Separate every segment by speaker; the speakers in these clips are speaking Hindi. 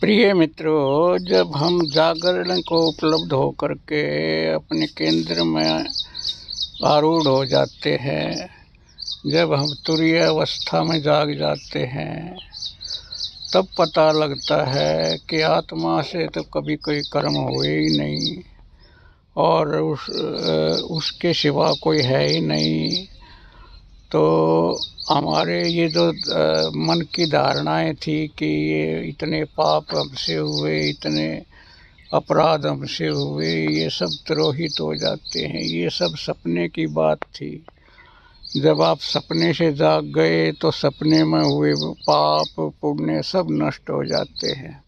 Speaker 1: प्रिय मित्रों, जब हम जागरण को उपलब्ध होकर के अपने केंद्र में आरूढ़ हो जाते हैं, जब हम तुरीय अवस्था में जाग जाते हैं, तब पता लगता है कि आत्मा से तो कभी कोई कर्म हुए ही नहीं और उसके सिवा कोई है ही नहीं। तो हमारे ये जो मन की धारणाएं थी कि ये इतने पाप हमसे हुए, इतने अपराध हमसे हुए, ये सब तिरोहित हो जाते हैं। ये सब सपने की बात थी। जब आप सपने से जाग गए तो सपने में हुए पाप पुण्य सब नष्ट हो जाते हैं।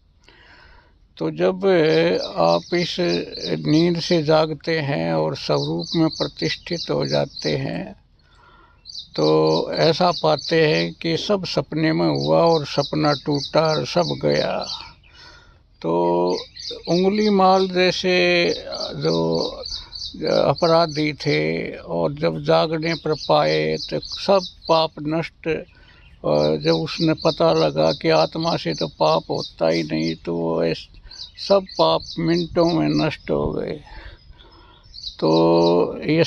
Speaker 1: तो जब आप इस नींद से जागते हैं और स्वरूप में प्रतिष्ठित हो जाते हैं, तो ऐसा पाते हैं कि सब सपने में हुआ और सपना टूटा और सब गया। तो उंगली माल जैसे जो अपराधी थे और जब जागने पर पाए तो सब पाप नष्ट। और जब उसने पता लगा कि आत्मा से तो पाप होता ही नहीं, तो वो सब पाप मिनटों में नष्ट हो गए। तो ये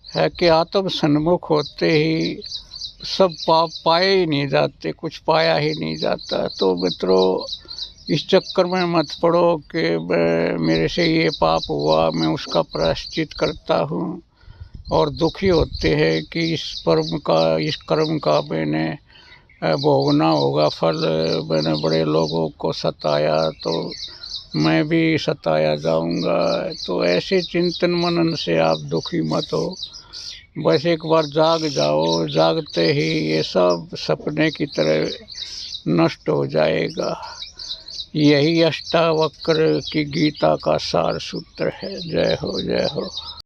Speaker 1: है कि आत्म सन्मुख होते ही सब पाप पाए ही नहीं जाते, कुछ पाया ही नहीं जाता। तो मित्रों, इस चक्कर में मत पड़ो कि मेरे से ये पाप हुआ, मैं उसका प्रायश्चित करता हूँ, और दुखी होते हैं कि इस कर्म का मैंने भोगना होगा फल। मैंने बड़े लोगों को सताया तो मैं भी सताया जाऊंगा। तो ऐसे चिंतन मनन से आप दुखी मत हो, बस एक बार जाग जाओ। जागते ही ये सब सपने की तरह नष्ट हो जाएगा। यही अष्टावक्र की गीता का सार सूत्र है। जय हो, जय हो।